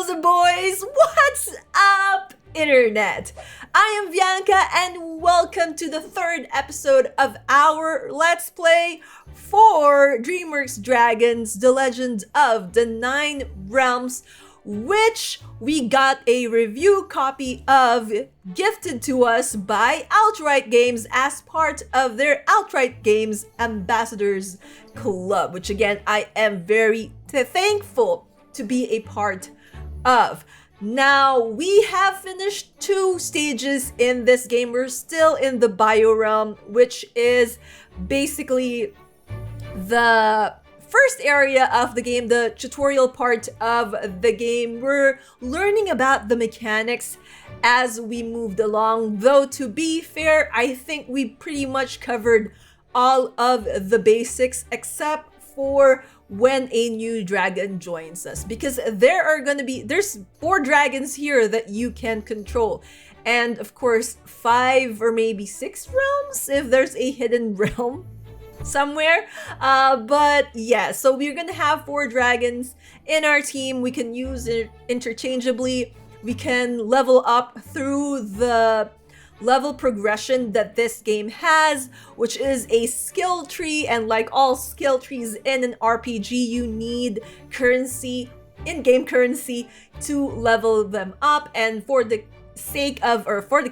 girls and boys, what's up, internet? I am Bianca and welcome to the third episode of our Let's Play for Dreamworks Dragons, The Legend of the Nine Realms, which we got a review copy of gifted to us by Outright Games as part of their Outright Games Ambassadors Club, which again, I am very thankful to be a part of. Now, we have finished 2 stages in this game. We're still in the bio realm, which is basically the first area of the game, the tutorial part of the game. We're learning about the mechanics as we moved along, though to be fair, I think we pretty much covered all of the basics except for when a new dragon joins us, because there's 4 dragons here that you can control, and of course 5 or maybe 6 realms if there's a hidden realm somewhere. But yeah, so we're gonna have 4 dragons in our team. We can use it interchangeably. We can level up through the level progression that this game has, which is a skill tree, and like all skill trees in an RPG, you need currency, in-game currency, to level them up. And for the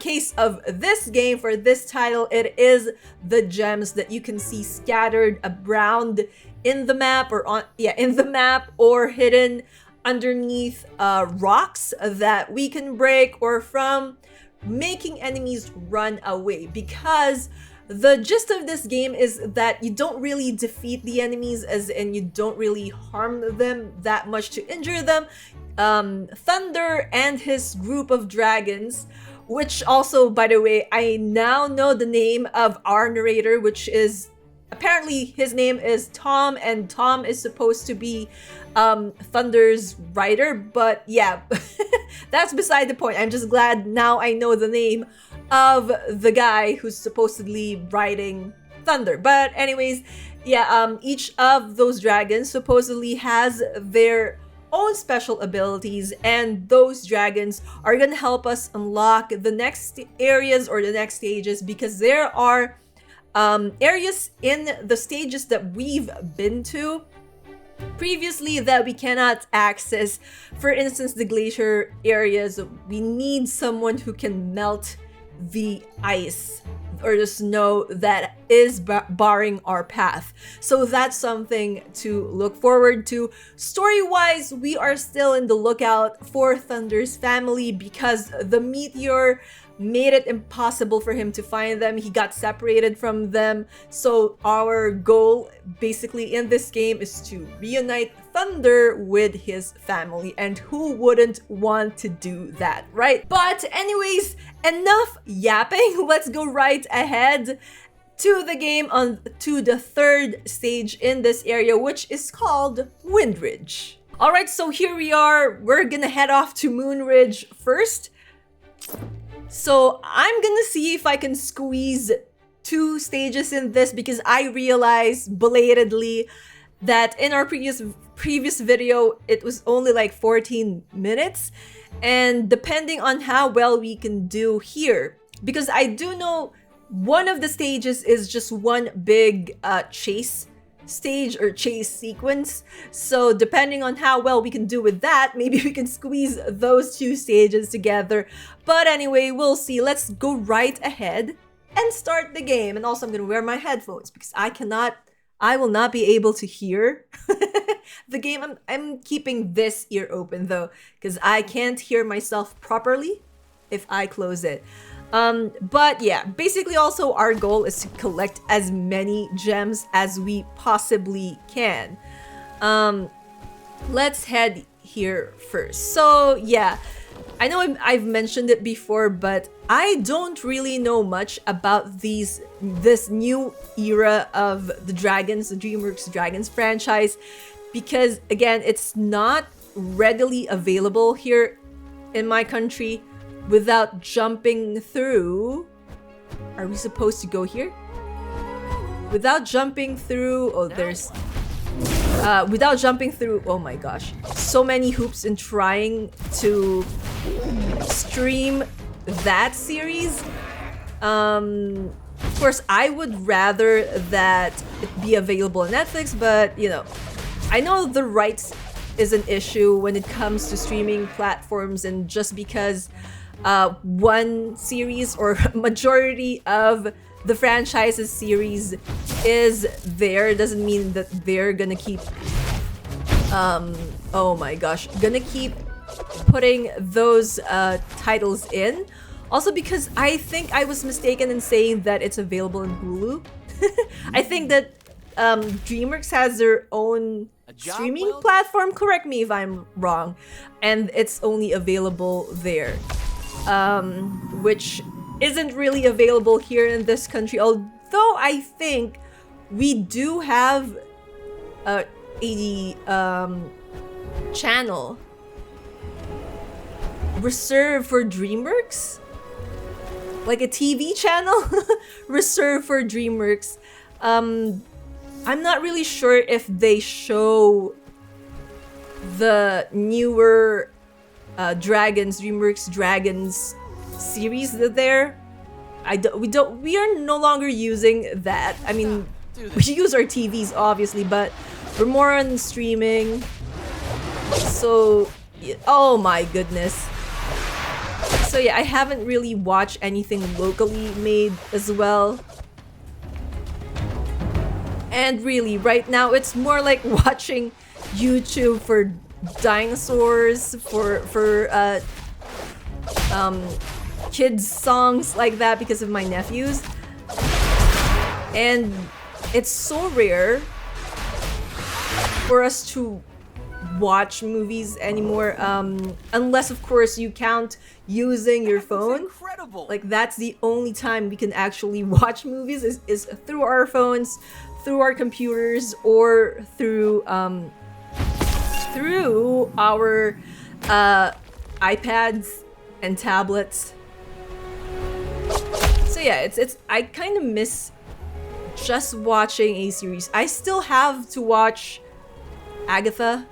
case of this game, for this title, it is the gems that you can see scattered around in the map, or hidden underneath rocks that we can break, or from making enemies run away, because the gist of this game is that you don't really defeat the enemies, as in you don't really harm them that much to injure them. Thunder and his group of dragons, which also, by the way, I now know the name of our narrator, which is apparently his name is Tom, and Tom is supposed to be Thunder's writer, but yeah, that's beside the point. I'm just glad now I know the name of the guy who's supposedly writing Thunder. But anyways, yeah, each of those dragons supposedly has their own special abilities, and those dragons are gonna help us unlock the next areas or the next stages, because there are areas in the stages that we've been to previously that we cannot access. For instance, the glacier areas, we need someone who can melt the ice or the snow that is barring our path. So that's something to look forward to. Story-wise, we are still in the lookout for Thunder's family, because the meteor made it impossible for him to find them. He got separated from them. So our goal basically in this game is to reunite Thunder with his family, and who wouldn't want to do that, right? But anyways, enough yapping. Let's go right ahead to the game, on to the 3rd stage in this area, which is called Windridge. All right, so here we are. We're gonna head off to Moonridge first. So I'm gonna see if I can squeeze 2 stages in this, because I realized belatedly that in our previous video it was only like 14 minutes, and depending on how well we can do here, because I do know one of the stages is just one big chase stage or chase sequence, so depending on how well we can do with that, maybe we can squeeze those 2 stages together. But anyway, we'll see. Let's go right ahead and start the game. And also I'm gonna wear my headphones, because I will not be able to hear the game. I'm keeping this ear open though, because I can't hear myself properly if I close it. But yeah, basically also our goal is to collect as many gems as we possibly can. Let's head here first. So yeah, I know I've mentioned it before, but I don't really know much about this new era of the Dragons, the Dreamworks Dragons franchise, because again, it's not readily available here in my country without jumping through. Are we supposed to go here? Without jumping through, oh, there's without jumping through, oh my gosh, so many hoops in trying to stream that series. Of course, I would rather that it be available on Netflix, but you know, I know the rights is an issue when it comes to streaming platforms, and just because one series or majority of the franchise's series is there doesn't mean that they're gonna keep oh my gosh, gonna keep putting those titles in. Also, because I think I was mistaken in saying that it's available in Hulu. I think that Dreamworks has their own streaming platform, correct me if I'm wrong, and it's only available there, which isn't really available here in this country, although I think we do have a channel reserved for Dreamworks, like a TV channel reserved for Dreamworks. I'm not really sure if they show the newer Dreamworks Dragons series there. We are no longer using that. I mean, we use our TVs obviously, but we're more on streaming. So, oh my goodness. So yeah, I haven't really watched anything locally made as well. And really, right now, it's more like watching YouTube for dinosaurs, for kids songs like that because of my nephews. And it's so rare for us to watch movies anymore, unless of course you count using your phone. Incredible. Like that's the only time we can actually watch movies is through our phones, through our computers, or through our iPads and tablets. So yeah, it's I kind of miss just watching a series. I still have to watch Agatha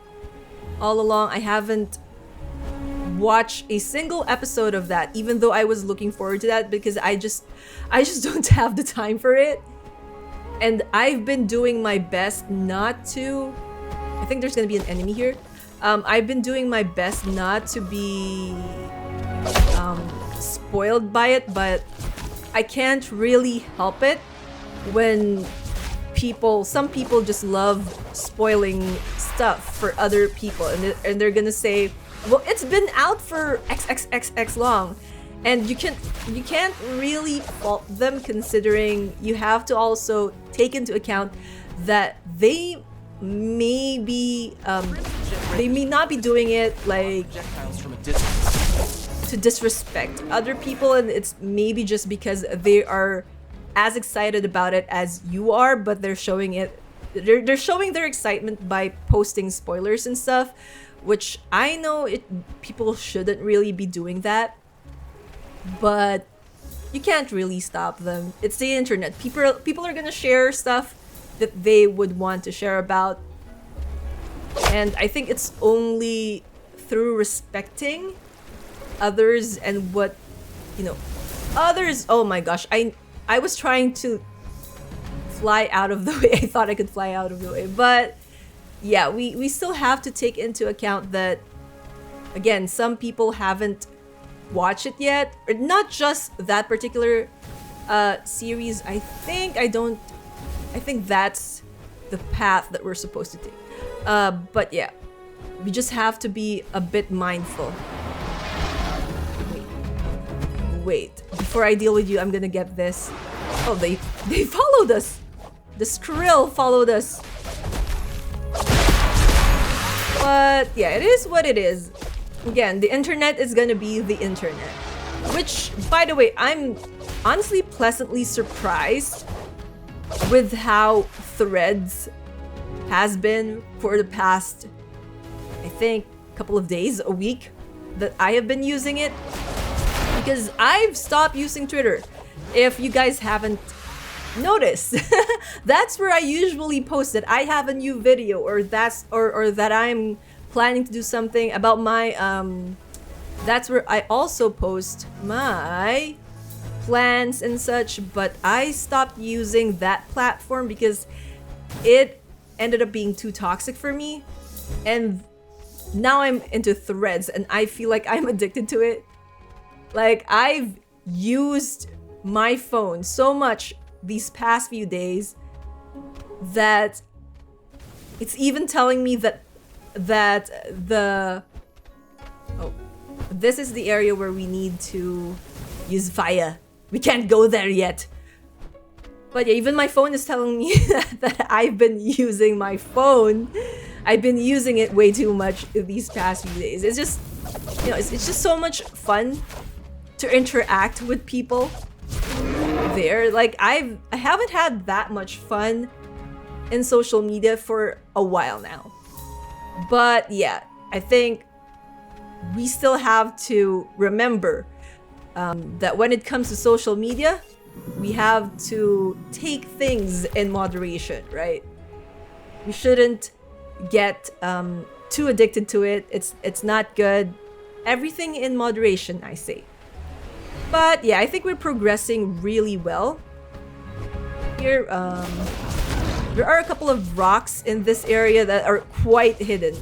all along. I haven't watched a single episode of that, even though I was looking forward to that, because I just don't have the time for it. And I've been doing my best not to. I think there's gonna be an enemy here. I've been doing my best not to be spoiled by it, but I can't really help it when some people just love spoiling stuff for other people, and they're gonna say, well, it's been out for XXXX long, and you can't really fault them, considering you have to also take into account that they may not be doing it like to disrespect other people, and it's maybe just because they are as excited about it as you are, but they're showing their excitement by posting spoilers and stuff, which I know people shouldn't really be doing that, but you can't really stop them. It's the internet. People are gonna share stuff that they would want to share about, and I think it's only through respecting others and what others. Oh my gosh, I was trying to fly out of the way. I thought I could fly out of the way, but yeah, we still have to take into account that, again, some people haven't watched it yet, or not just that particular series. I think that's the path that we're supposed to take. But yeah, we just have to be a bit mindful. Wait, before I deal with you, I'm gonna get this. Oh, they followed us. The Skrill followed us. But yeah, it is what it is. Again, the internet is gonna be the internet. Which, by the way, I'm honestly pleasantly surprised with how Threads has been for the past, I think, couple of days, a week that I have been using it. Because I've stopped using Twitter. If you guys haven't notice. That's where I usually post that I have a new video, or or that I'm planning to do something about my that's where I also post my plans and such, but I stopped using that platform because it ended up being too toxic for me, and now I'm into Threads and I feel like I'm addicted to it. Like, I've used my phone so much these past few days that it's even telling me that this is the area where we need to use Via. We can't go there yet. But yeah, even my phone is telling me that I've been using my phone. I've been using it way too much these past few days. It's just, you know, it's just so much fun to interact with people there. Like, I haven't had that much fun in social media for a while now. But yeah, I think we still have to remember that when it comes to social media, we have to take things in moderation, right? We shouldn't get too addicted to it. It's not good. Everything in moderation, I say. But yeah, I think we're progressing really well. Here, there are a couple of rocks in this area that are quite hidden.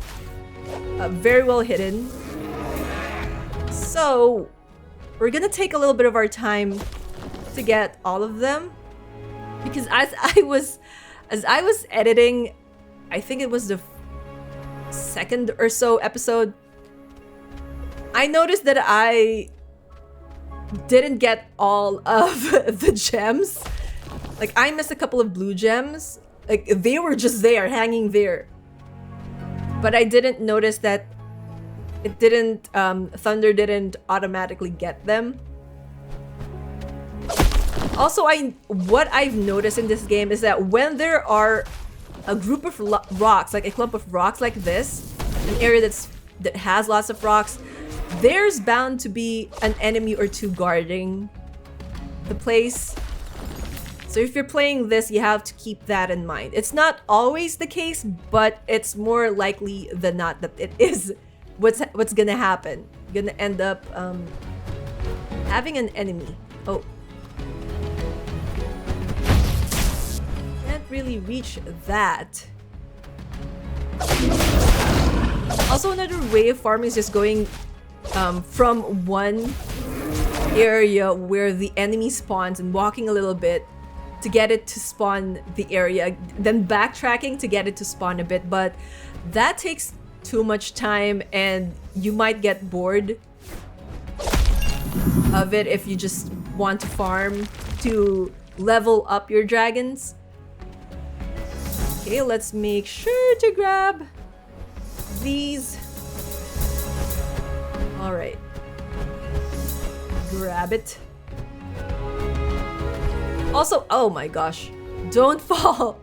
Very well hidden. So, we're gonna take a little bit of our time to get all of them. Because as I was editing, I think it was the second or so episode, I noticed that I didn't get all of the gems. Like, I missed a couple of blue gems. Like, they were just there, hanging there. But I didn't notice that it didn't, Thunder didn't automatically get them. Also, what I've noticed in this game is that when there are a group of rocks, like a clump of rocks like this, an area that has lots of rocks, there's bound to be an enemy or two guarding the place. So if you're playing this, you have to keep that in mind. It's not always the case, but it's more likely than not that it is what's gonna happen. You're gonna end up having an enemy. Oh. Can't really reach that. Also, another way of farming is just going from one area where the enemy spawns and walking a little bit to get it to spawn the area, then backtracking to get it to spawn a bit, but that takes too much time and you might get bored of it if you just want to farm to level up your dragons. Okay, let's make sure to grab these. Alright. Grab it. Also, oh my gosh, don't fall.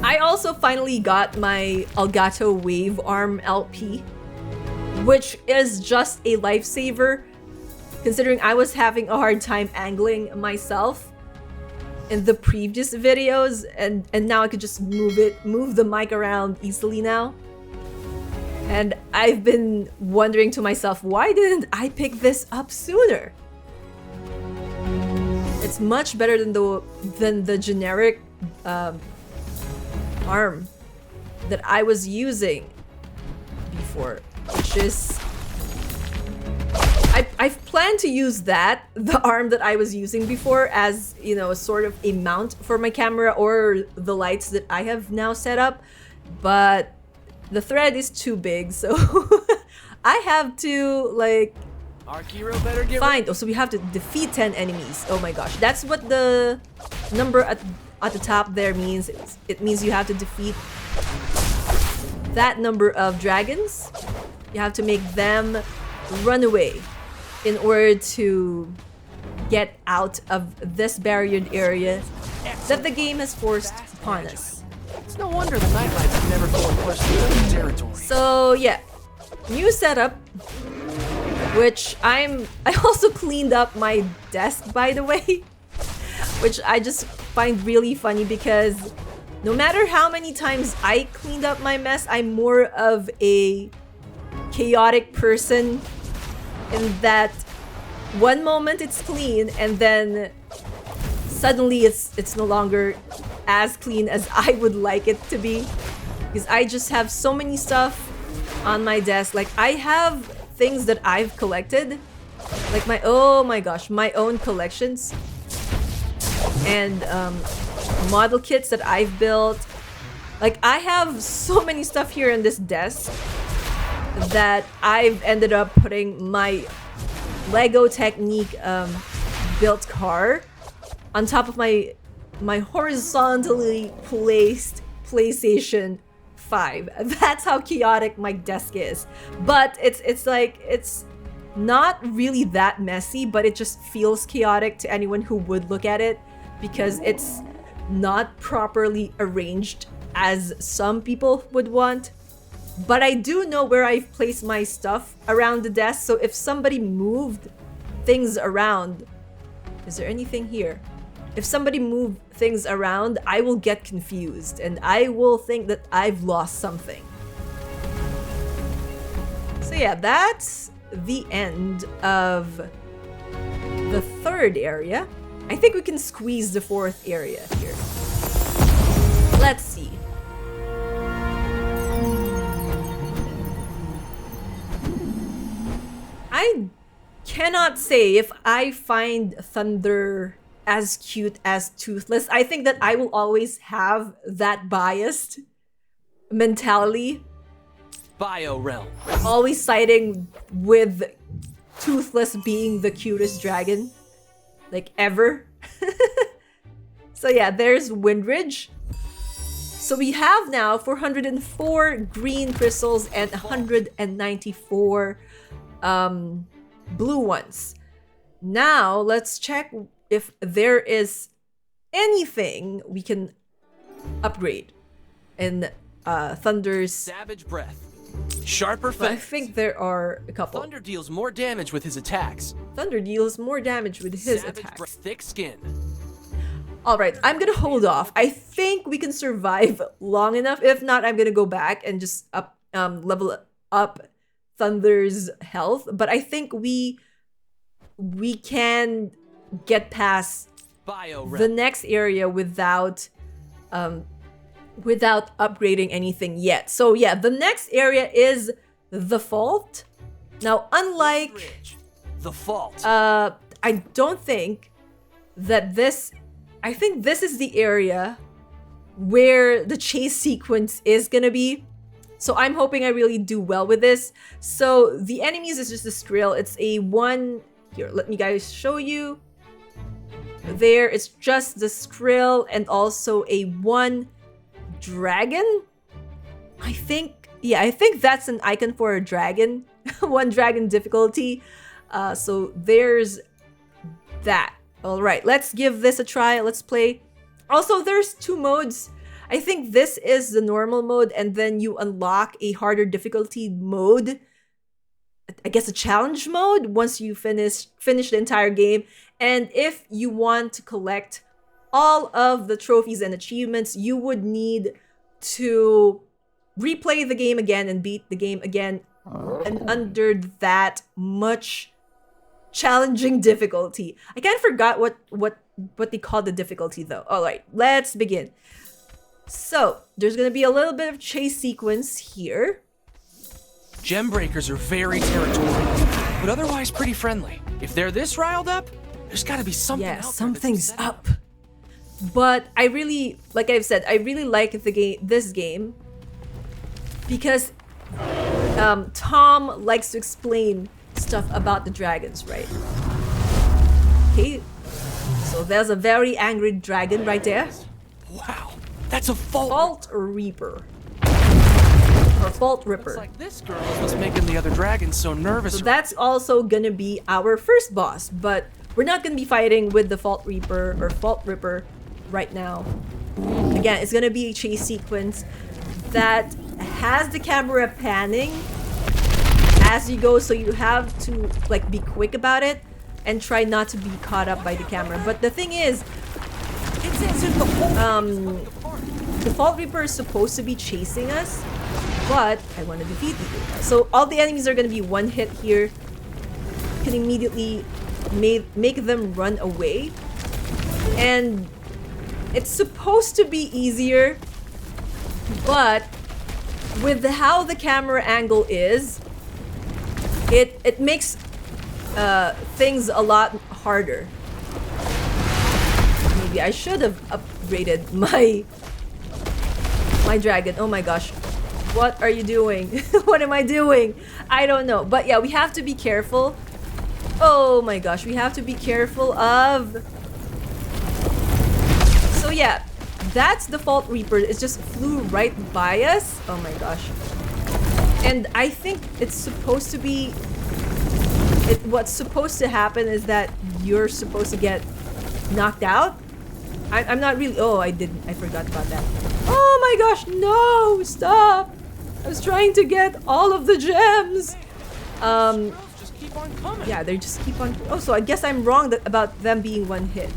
I also finally got my Elgato Wave Arm LP, which is just a lifesaver, considering I was having a hard time angling myself in the previous videos, and now I could just move the mic around easily now. And I've been wondering to myself, why didn't I pick this up sooner? It's much better than the generic arm that I was using before, which is I've planned to use the arm that I was using before as, you know, sort of a mount for my camera or the lights that I have now set up, but the thread is too big, so I have to, like, our hero better get find. Oh, so we have to defeat 10 enemies. Oh my gosh, that's what the number at the top there means. It means you have to defeat that number of dragons. You have to make them run away in order to get out of this barriered area that the game has forced upon us. It's no wonder the nightlights have never fully pushed through the territory. So yeah, new setup, which I also cleaned up my desk, by the way. which I just find really funny because no matter how many times I cleaned up my mess, I'm more of a chaotic person in that one moment it's clean and then suddenly it's no longer as clean as I would like it to be, because I just have so many stuff on my desk. Like I have things that I've collected, like oh my gosh, my own collections and model kits that I've built. Like I have so many stuff here on this desk that I've ended up putting my Lego Technique built car on top of my horizontally placed PlayStation 5. That's how chaotic my desk is. But it's like, it's not really that messy, but it just feels chaotic to anyone who would look at it because it's not properly arranged as some people would want. But I do know where I've placed my stuff around the desk, so if somebody moved things around... Is there anything here? If somebody moved things around, I will get confused and I will think that I've lost something. So yeah, that's the end of the third area. I think we can squeeze the fourth area here. Let's see. I cannot say if I find Thunder as cute as Toothless. I think that I will always have that biased mentality. Bio realm. Always siding with Toothless being the cutest dragon, like ever. So yeah, there's Windridge. So we have now 404 green crystals and 194 blue ones. Now let's check if there is anything we can upgrade in Thunder's Savage breath. Sharper But I fence. think there are a couple. Thunder deals more damage with his attacks. Thunder deals more damage with his Savage attacks. breath. Thick skin. Alright, I'm gonna hold off. I think we can survive long enough. If not, I'm gonna go back and just level up Thunder's health. But I think we can get past Bio the realm. next area without upgrading anything yet. So yeah, the next area is the Fault. Now, unlike Ridge. The fault. I don't think that I think this is the area where the chase sequence is gonna be. So I'm hoping I really do well with this. So the enemies is just a Skrill. It's a one... Here, let me guys show you. There, it's just the Skrill and also a one dragon. I think that's an icon for a dragon. One dragon difficulty. So there's that. All right, let's give this a try. Let's play. Also, there's two modes. I think this is the normal mode, and then you unlock a harder difficulty mode. I guess a challenge mode once you finish the entire game. And if you want to collect all of the trophies and achievements, you would need to replay the game again and beat the game again, and under that much challenging difficulty. I kind of forgot what they call the difficulty though. All right, let's begin. So there's gonna be a little bit of chase sequence here. Gem breakers are very territorial, but otherwise pretty friendly. If they're this riled up, there's gotta be something Yeah, out there something's that's set up. But I really, like I've said, I really like this game because Tom likes to explain stuff about the dragons, right? Okay, so there's a very angry dragon right there. Wow, that's a fault. Fault Reaper. Or Fault Ripper. Looks like this girl is what's making the other dragons so nervous. So that's also gonna be our first boss, but we're not gonna be fighting with the Fault Reaper or Fault Ripper right now. Again, it's gonna be a chase sequence that has the camera panning as you go, so you have to like be quick about it and try not to be caught up by the camera. But the thing is, It's as if the whole The Fault Reaper is supposed to be chasing us, but I want to defeat you. So all the enemies are going to be one hit here. You can immediately make them run away. And it's supposed to be easier, but with how the camera angle is, it makes things a lot harder. Maybe I should have upgraded my dragon. Oh my gosh. What are you doing? What am I doing? I don't know. But yeah, we have to be careful. Oh my gosh, we have to be careful of... So yeah, that's the Fault Reaper. It just flew right by us. Oh my gosh. And I think it's supposed to be... what's supposed to happen is that you're supposed to get knocked out. I'm not really... Oh, I forgot about that. Oh my gosh, no! Stop! I was trying to get all of the gems! just keep on coming. Yeah, they just keep on... Oh, so I guess I'm wrong about them being one hit.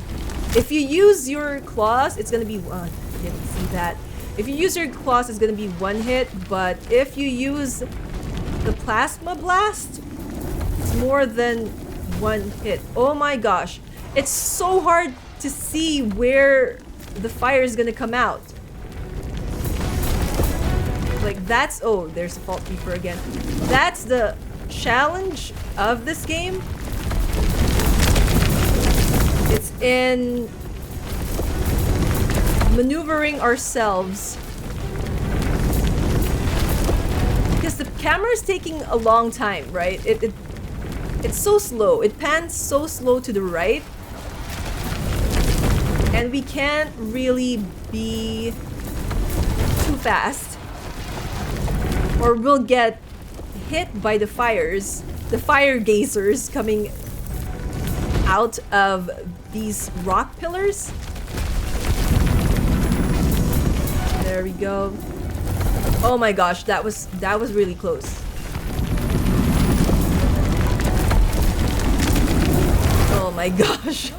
If you use your claws, it's gonna be one. I didn't see that. If you use your claws, it's gonna be one hit, but if you use the Plasma Blast, it's more than one hit. Oh my gosh. It's so hard to see where the fire is gonna come out. Like that's... Oh, there's a Fault Reaper again. That's the challenge of this game. It's in maneuvering ourselves. Because the camera is taking a long time, right? It's so slow. It pans so slow to the right. And we can't really be too fast, or we'll get hit by the fires, the fire gazers coming out of these rock pillars. There we go. Oh my gosh, that was really close. Oh my gosh.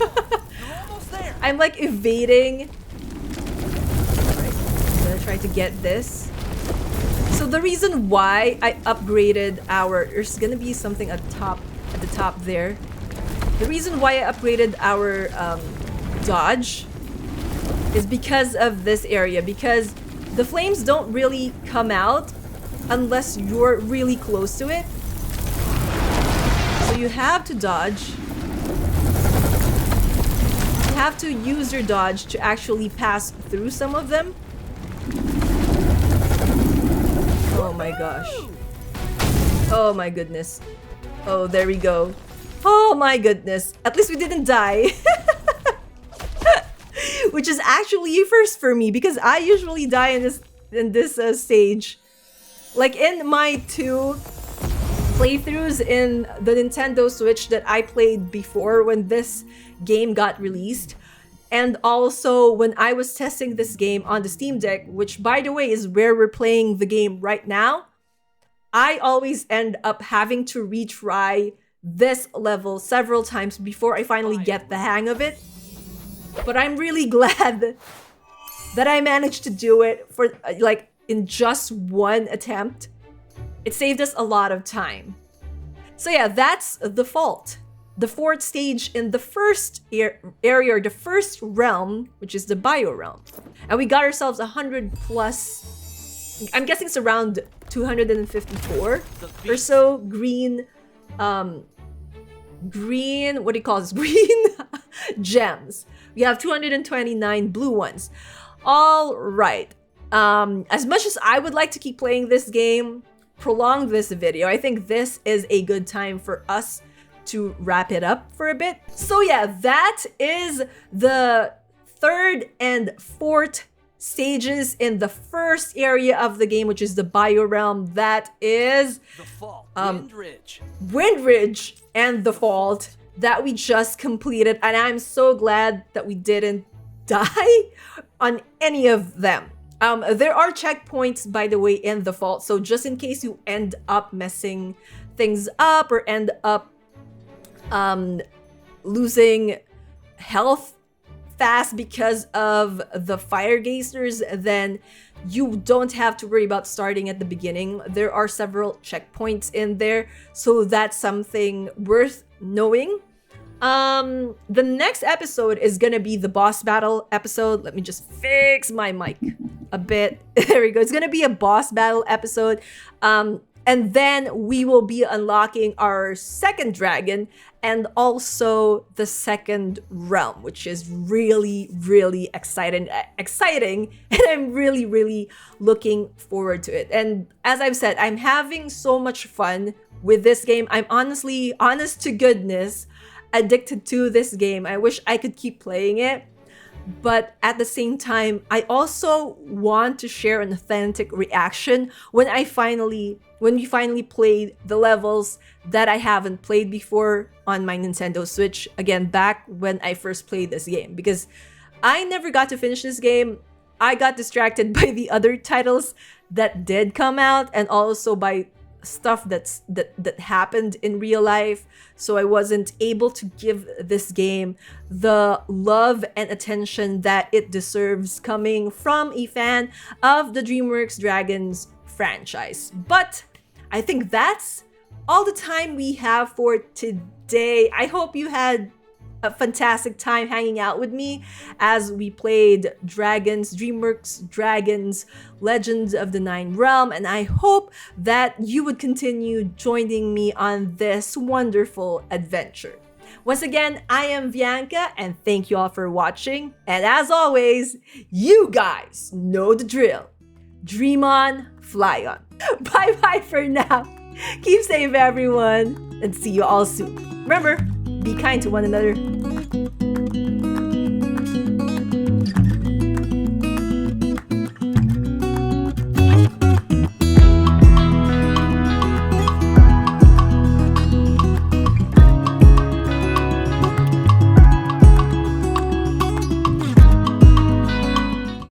I'm like evading. Alright, I'm gonna try to get this. So the reason why I upgraded our... There's gonna be something at the top there. The reason why I upgraded our dodge is because of this area. Because the flames don't really come out unless you're really close to it. So you have to dodge. You have to use your dodge to actually pass through some of them. Oh my gosh. Oh my goodness. Oh, there we go. Oh my goodness. At least we didn't die. Which is actually a first for me because I usually die in this stage. Like in my 2 playthroughs in the Nintendo Switch that I played before when this game got released, and also when I was testing this game on the Steam Deck, which by the way is where we're playing the game right now, I always end up having to retry this level several times before I finally get the hang of it. But I'm really glad that I managed to do it for like in just one attempt. It saved us a lot of time. So yeah, that's the Fault. The 4th stage in the first area, or the first realm, which is the Bio Realm. And we got ourselves 100 plus, I'm guessing it's around 254 or so green, what do you call this? Green gems. We have 229 blue ones. All right. As much as I would like to keep playing this game, prolong this video, I think this is a good time for us to wrap it up for a bit. So yeah, that is the 3rd and 4th stages in the first area of the game, which is the Bio Realm. That is the Fault, Windridge. Windridge and the Fault that we just completed, and I'm so glad that we didn't die on any of them. There are checkpoints, by the way, in the Fault, so just in case you end up messing things up or end up losing health fast because of the fire gazers, then you don't have to worry about starting at the beginning. There are several checkpoints in there, so that's something worth knowing. The next episode is gonna be the boss battle episode. Let me just fix my mic a bit. There we go. It's gonna be a boss battle episode. And then we will be unlocking our second dragon and also the second realm, which is really, really exciting. And I'm really, really looking forward to it. And as I've said, I'm having so much fun with this game. I'm honestly, honest to goodness, addicted to this game. I wish I could keep playing it. But at the same time, I also want to share an authentic reaction when we finally played the levels that I haven't played before on my Nintendo Switch. Again, back when I first played this game, because I never got to finish this game. I got distracted by the other titles that did come out, and also by stuff that happened in real life, so I wasn't able to give this game the love and attention that it deserves coming from a fan of the Dreamworks Dragons franchise. But I think that's all the time we have for today. I hope you had a fantastic time hanging out with me as we played Dreamworks Dragons Legends of the Nine Realm, and I hope that you would continue joining me on this wonderful adventure. Once again, I am Bianca, and thank you all for watching. And as always, you guys know the drill. Dream on, fly on. Bye bye for now. Keep safe, everyone, and see you all soon. Remember, be kind to one another.